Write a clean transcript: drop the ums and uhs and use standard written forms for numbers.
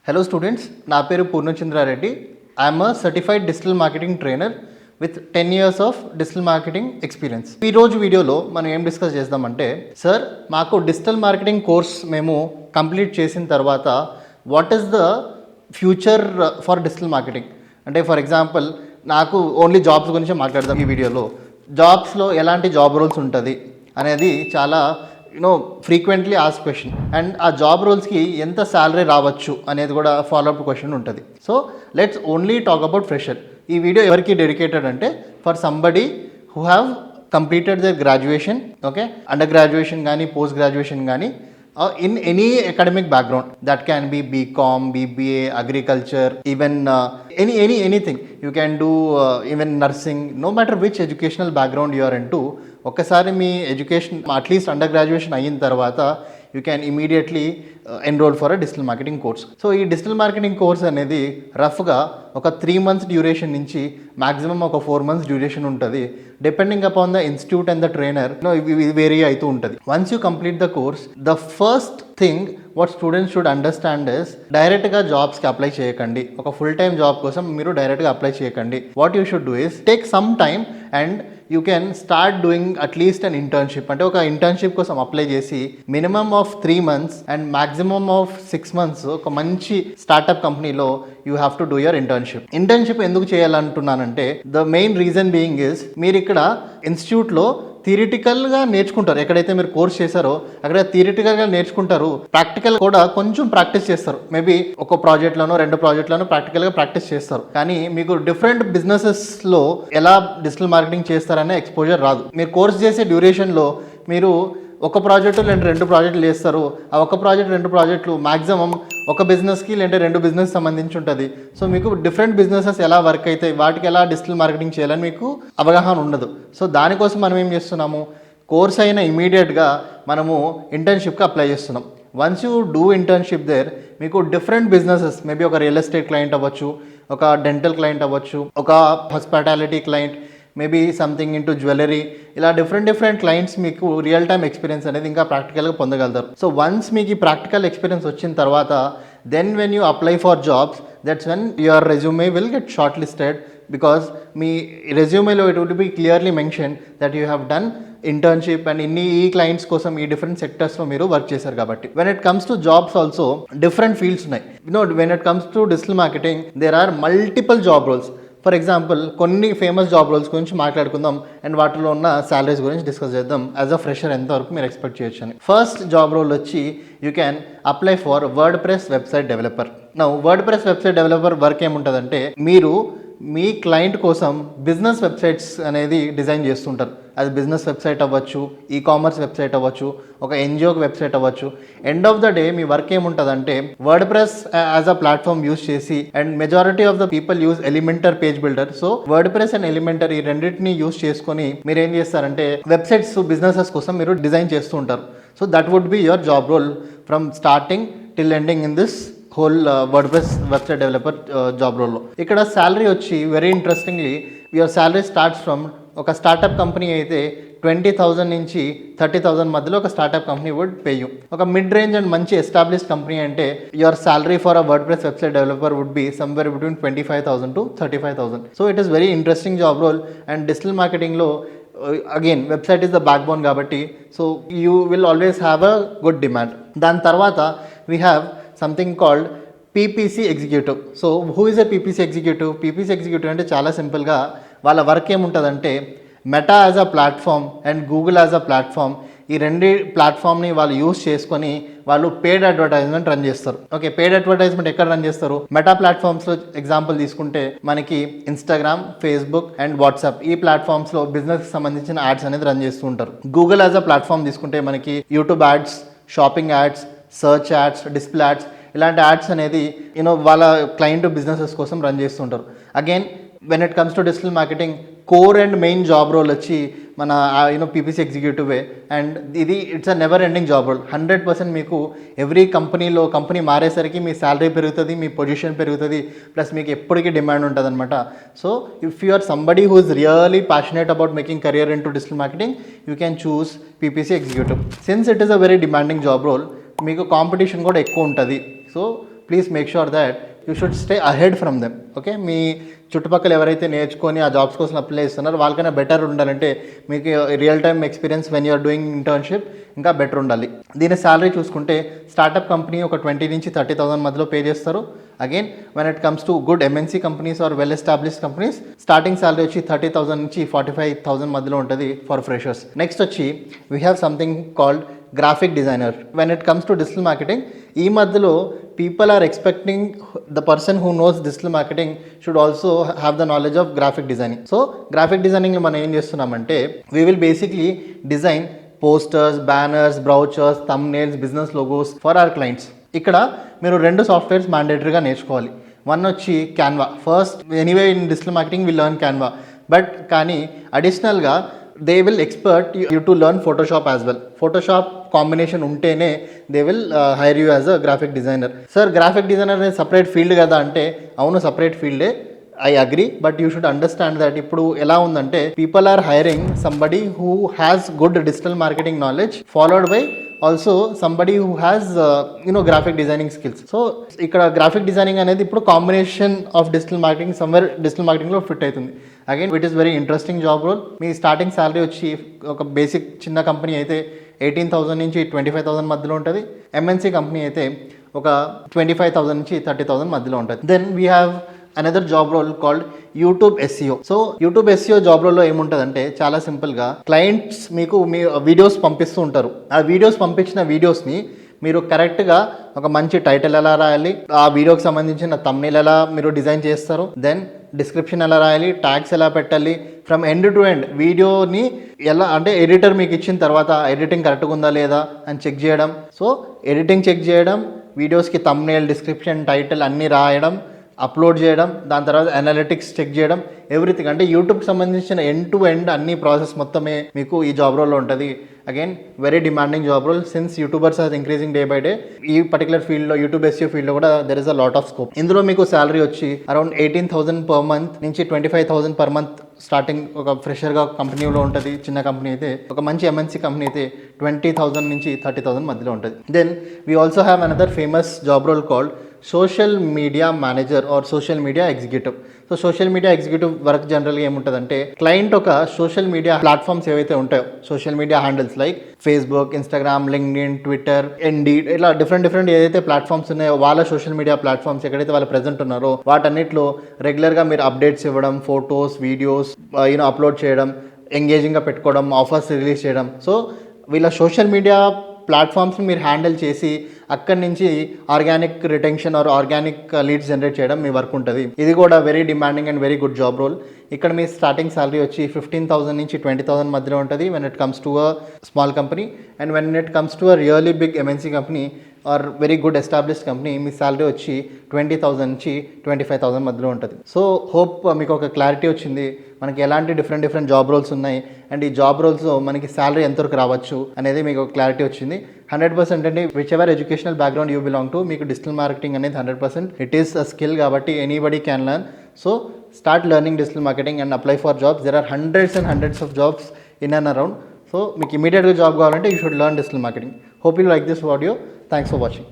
Hello students, నా పేరు Purnachandra Reddy. I'm a certified digital marketing trainer with 10 years of digital marketing experience. ఈరోజు వీడియోలో మనం ఏం డిస్కస్ చేద్దామంటే, సార్ మాకు డిజిటల్ మార్కెటింగ్ కోర్స్ మేము కంప్లీట్ చేసిన తర్వాత what is the future for digital marketing అంటే, ఫర్ ఎగ్జాంపుల్ నాకు ఓన్లీ జాబ్స్ గురించి మాట్లాడదాం ఈ వీడియోలో. జాబ్స్లో ఎలాంటి జాబ్ రోల్స్ ఉంటుంది అనేది చాలా ఫ్రీక్వెంట్లీ ఆస్క్ క్వశ్చన్. అండ్ ఆ జాబ్ రోల్స్కి ఎంత శాలరీ రావచ్చు అనేది కూడా ఫాలోఅప్ క్వశ్చన్ ఉంటుంది. So let's only talk about fresher. ఈ వీడియో ఎవరికి డెడికేటెడ్ అంటే, for somebody who have completed there graduation, okay, under graduation కానీ పోస్ట్ గ్రాడ్యుయేషన్ కానీ in any academic background. That can be BCom, BBA, agriculture, even anything. You can do even nursing, no matter which educational background you are into. ఒక్కసారి మీ education at least under graduation అయిన తర్వాత you can immediately enrol for a digital marketing course. So ఈ digital marketing course అనేది రఫ్గా ఒక 3 months duration నుంచి maximum ఒక 4 months duration ఉంటుంది. Depending upon the institute and the trainer ఇవి వేరీ అవుతూ ఉంటుంది. Once you complete the course, the first thing what students should understand is, డైరెక్ట్గా జాబ్స్కి అప్లై చేయకండి. ఒక ఫుల్ టైమ్ జాబ్ కోసం మీరు డైరెక్ట్గా అప్లై చేయకండి. What you should do is take some time and you can start doing at least an internship. అంటే ఒక ఇంటర్న్షిప్ కోసం అప్లై చేసి minimum of 3 months and maximum of 6 months ఒక మంచి స్టార్టప్ కంపెనీలో you have to do your internship. Internship ఎందుకు చేయాలంటున్నానంటే, the main reason being is, మీరు ఇక్కడ ఇన్స్టిట్యూట్లో థియరిటికల్గా నేర్చుకుంటారు. ఎక్కడైతే మీరు కోర్స్ చేశారో అక్కడ థియరిటికల్గా నేర్చుకుంటారు. ప్రాక్టికల్ కూడా కొంచెం ప్రాక్టీస్ చేస్తారు. మేబీ ఒక ప్రాజెక్ట్లోనో 2 ప్రాజెక్ట్లోనో ప్రాక్టికల్గా ప్రాక్టీస్ చేస్తారు. కానీ మీకు డిఫరెంట్ బిజినెసెస్లో ఎలా డిజిటల్ మార్కెటింగ్ చేస్తారనే ఎక్స్పోజర్ రాదు. మీరు కోర్స్ చేసే డ్యూరేషన్లో మీరు ఒక ప్రాజెక్టు లేదా 2 ప్రాజెక్టులు చేస్తారు. ఆ ఒక ప్రాజెక్ట్ 2 ప్రాజెక్టులు మ్యాక్సిమం ఒక బిజినెస్కి లేదా 2 బిజినెస్ సంబంధించి ఉంటుంది. సో మీకు డిఫరెంట్ బిజినెసెస్ ఎలా వర్క్ అవుతాయి, వాటికి ఎలా డిజిటల్ మార్కెటింగ్ చేయాలని మీకు అవగాహన ఉండదు. సో దానికోసం మనం ఏం చేస్తున్నాము, కోర్స్ అయిన ఇమీడియట్గా మనము ఇంటర్న్షిప్కి అప్లై చేస్తున్నాం. Once you do internship there, మీకు డిఫరెంట్ బిజినెసెస్, మేబీ ఒక రియల్ ఎస్టేట్ క్లయింట్ అవ్వచ్చు, ఒక డెంటల్ క్లయింట్ అవ్వచ్చు, ఒక hospitality client, maybe something into jewellery, ఇలా డిఫరెంట్ క్లయింట్స్ మీకు రియల్ టైమ్ ఎక్స్పీరియన్స్ అనేది ఇంకా ప్రాక్టికల్గా పొందగలుగుతారు. సో వన్స్ మీకు ఈ ప్రాక్టికల్ ఎక్స్పీరియన్స్ వచ్చిన తర్వాత, then when you apply for jobs, that's when your resume will get short listed. Because మీ రెజ్యూమేలో it will be clearly mention that you have done internship and ఈ క్లయింట్స్ కోసం ఈ different సెక్టర్స్లో మీరు వర్క్ చేశారు కాబట్టి. When it comes to jobs also different fields ఉన్నాయి. When it comes to digital marketing there are multiple job roles. For example కొన్ని famous job roles గురించి మాట్లాడుకుందాం అండ్ వాటిలో ఉన్న సాలరీస్ గురించి డిస్కస్ చేద్దాం. యాజ్ అ ఫ్రెషర్ ఎంతవరకు మీరు ఎక్స్పెక్ట్ చేయొచ్చు అని. ఫస్ట్ జాబ్ రోల్ వచ్చి you can apply for word press website developer. Now word press website developer work ఏముంటుందంటే, మీరు మీ క్లయింట్ కోసం బిజినెస్ వెబ్సైట్స్ అనేది డిజైన్ చేస్తుంటారు. అది బిజినెస్ వెబ్సైట్ అవ్వచ్చు, ఈ కామర్స్ వెబ్సైట్ అవ్వచ్చు, ఒక ఎన్జిఓకి వెబ్సైట్ అవ్వచ్చు. ఎండ్ ఆఫ్ ద డే మీ వర్క్ ఏముంటుందంటే, WordPress as a platform use చేసి, and majority of the people use Elementor page builder. So WordPress and Elementor ఈ రెండింటిని యూస్ చేసుకొని మీరు ఏం చేస్తారంటే, వెబ్సైట్స్ బిజినెసెస్ కోసం మీరు డిజైన్ చేస్తూ ఉంటారు. So that would be your job role from starting till ending in this whole WordPress website developer job రోల్లో. ఇక్కడ శాలరీ వచ్చి very interestingly, your salary starts from, ఒక స్టార్టప్ కంపెనీ అయితే 20,000 నుంచి 30,000 మధ్యలో ఒక startup company would pay you. ఒక mid range and మంచి ఎస్టాబ్లిష్డ్ కంపెనీ అంటే your salary for a WordPress website developer would be somewhere between 25,000 to 35,000. So it is very interesting job role. And digital మార్కెటింగ్లో again website is the backbone కాబట్టి, so you will always have a good demand. దాని తర్వాత we have something called PPC executive. So who is a PPC executive? PPC executive అంటే చాలా సింపుల్గా వాళ్ళ work ఏముంటుందంటే, Meta as a platform and Google as a platform, ఈ 2 ప్లాట్ఫామ్ని వాళ్ళు యూస్ చేసుకొని వాళ్ళు పెయిడ్ అడ్వర్టైజ్మెంట్ రన్ చేస్తారు. ఓకే, పెయిడ్ అడ్వర్టైజ్మెంట్ ఎక్కడ రన్ చేస్తారు? మెటా ప్లాట్ఫామ్స్లో ఎగ్జాంపుల్ తీసుకుంటే మనకి ఇన్స్టాగ్రామ్, ఫేస్బుక్ అండ్ వాట్సాప్, ఈ ప్లాట్ఫామ్స్లో బిజినెస్కి సంబంధించిన యాడ్స్ అనేది రన్ చేస్తూ ఉంటారు. గూగుల్ యాజ్ అ ప్లాట్ఫామ్ తీసుకుంటే మనకి YouTube ads, shopping ads, search ads, display ads, ఇలాంటి యాడ్స్ అనేది వాళ్ళ క్లయింట్ బిజినెసెస్ కోసం రన్ చేస్తుంటారు. Again when it comes to digital marketing, core and main job role వచ్చి మన పీపీసీ ఎగ్జిక్యూటివే. అండ్ ఇది it's a never ending job role. 100% మీకు ఎవ్రీ కంపెనీ మారేసరికి మీ శాలరీ పెరుగుతుంది, మీ పొజిషన్ పెరుగుతుంది, ప్లస్ మీకు ఎప్పటికీ డిమాండ్ ఉంటుంది అనమాట. So if you are somebody who is really passionate about making career into digital marketing, you can choose PPC executive. Since it is a very demanding job role, మీకు competition కూడా ఎక్కువ ఉంటుంది. So please make sure that you should stay ahead from them. Okay, మీ చుట్టుపక్కల ఎవరైతే నేర్చుకొని ఆ jobs కోసం అప్లై చేస్తున్నారో వాళ్ళకైనా బెటర్ ఉండాలంటే మీకు real time experience when you're doing internship ఇంకా బెటర్ ఉండాలి. దీని శాలరీ చూసుకుంటే స్టార్టప్ కంపెనీ ఒక 20 నుంచి 30,000 మధ్యలో పే చేస్తారు. Again when it comes to good MNC companies or well established companies starting salary వచ్చి 30,000 నుంచి 45,000 మధ్యలో ఉంటుంది ఫర్ ఫ్రెషర్స్. నెక్స్ట్ వచ్చి we have something called graphic designer. When it comes to digital marketing ఈ మధ్యలో people are expecting the person who knows digital marketing should also have the knowledge of graphic designing. So graphic డిజైనింగ్లో మనం ఏం చేస్తున్నామంటే we will basically design posters, banners, brochures, thumbnails, business logos for our clients. ఇక్కడ మీరు 2 softwares మ్యాండేటరీగా నేర్చుకోవాలి. One వచ్చి Canva. First anyway in digital marketing will learn Canva, but కానీ అడిషనల్గా they will expert you to learn Photoshop as well. Photoshop combination ఉంటేనే they will hire you as a graphic designer. Sir graphic designer అనేది separate field కదా అంటే అవును separate ఫీల్డే, I agree, but you should understand that ఇప్పుడు ఎలా ఉందంటే people are hiring somebody who has good digital marketing knowledge followed by also somebody who has graphic designing skills. So ఇక్కడ graphic designing అనేది ఇప్పుడు combination of digital marketing somewhere digital మార్కెటింగ్లో fit అవుతుంది. Again it is very interesting job role. మీ starting salary వచ్చి ఒక basic చిన్న company అయితే 18,000 నుంచి 25,000 మధ్యలో ఉంటుంది. ఎంఎన్సీ కంపెనీ అయితే ఒక 25,000 నుంచి 30,000 మధ్యలో ఉంటుంది. Then we have another job role called YouTube SEO. So YouTube SEO job రోల్లో ఏముంటుందంటే చాలా సింపుల్గా క్లయింట్స్ మీకు మీ వీడియోస్ పంపిస్తూ ఉంటారు. ఆ వీడియోస్ పంపించిన వీడియోస్ని మీరు కరెక్ట్గా ఒక మంచి టైటిల్ ఎలా రాయాలి, ఆ వీడియోకి సంబంధించిన థంబ్నెయిల్ ఎలా మీరు డిజైన్ చేస్తారు, దెన్ డిస్క్రిప్షన్ ఎలా రాయాలి, ట్యాగ్స్ ఎలా పెట్టాలి, ఫ్రమ్ ఎండ్ టు ఎండ్ వీడియోని ఎలా అంటే ఎడిటర్ మీకు ఇచ్చిన తర్వాత ఎడిటింగ్ కరెక్ట్గా ఉందా లేదా అని చెక్ చేయడం. సో ఎడిటింగ్ చెక్ చేయడం, వీడియోస్కి థంబ్నెయిల్, డిస్క్రిప్షన్, టైటిల్ అన్నీ రాయడం, అప్లోడ్ చేయడం, దాని తర్వాత అనలిటిక్స్ చెక్ చేయడం, ఎవ్రీథింగ్ అంటే యూట్యూబ్కి సంబంధించిన ఎండ్ టు ఎండ్ అన్ని ప్రాసెస్ మొత్తమే మీకు ఈ జాబ్ రోల్లో ఉంటుంది. Again very demanding job role since YouTubers are increasing day by day. ఈ పర్టికులర్ ఫీల్డ్లో యూట్యూబ్ ఎస్ఈఓ ఫీల్డ్లో కూడా there is a lot of scope. ఇందులో మీకు శాలరీ వచ్చి అరౌండ్ 18,000 పర్ మంత్ నుంచి 25,000 పర్ మంత్ స్టార్టింగ్ ఒక ఫ్రెషర్గా కంపెనీలో ఉంటుంది. చిన్న కంపెనీ అయితే ఒక మంచి ఎంఎన్సీ కంపెనీ అయితే 20,000 నుంచి 30,000 మధ్యలో ఉంటుంది. Then we also have another famous job role called social media manager or social media executive. So social media executive work జనరల్గా ఏముంటుందంటే క్లయింట్ ఒక సోషల్ మీడియా ప్లాట్ఫామ్స్ ఏవైతే ఉంటాయో social media handles like Facebook, Instagram, LinkedIn, Twitter, Indeed ఇలా different ఏదైతే platforms ఉన్నాయో వాళ్ళ social media platforms ఎక్కడైతే వాళ్ళు ప్రెజెంట్ ఉన్నారో వాటన్నిటిలో రెగ్యులర్గా మీరు అప్డేట్స్ ఇవ్వడం, ఫొటోస్, వీడియోస్ అప్లోడ్ చేయడం, ఎంగేజింగ్గా పెట్టుకోవడం, ఆఫర్స్ రిలీజ్ చేయడం. సో వీళ్ళ సోషల్ మీడియా ప్లాట్ఫామ్స్ని మీరు హ్యాండిల్ చేసి అక్కడి నుంచి organic retention or organic leads generate చేయడం మీ వర్క్ ఉంటుంది. ఇది కూడా very demanding and very good job role. ఇక్కడ మీ స్టార్టింగ్ శాలరీ వచ్చి 15,000 నుంచి 20,000 మధ్యలో ఉంటుంది when it comes to a small company. And when it comes to a really big MNC company or very good established company మీ salary వచ్చి 20,000 నుంచి 25,000 మధ్యలో ఉంటుంది. సో హోప్ మీకు ఒక క్లారిటీ వచ్చింది మనకి ఎలాంటి డిఫరెంట్ జాబ్ రోల్స్ ఉన్నాయి అండ్ ఈ జాబ్ రోల్స్లో మనకి శాలరీ ఎంతవరకు రావచ్చు అనేది మీకు ఒక క్లారిటీ వచ్చింది. 100% అండి whichever educational background you belong to మీకు డిజిటల్ మార్కెటింగ్ అనేది 100% ఇట్ ఈస్ అ స్కిల్ కాబట్టి anybody can learn. So start learning digital marketing and apply for jobs. There are hundreds of jobs in and around. So మీకు ఇమీడియట్గా job కావాలంటే you should learn digital marketing. Hope you like this video. Thanks for watching.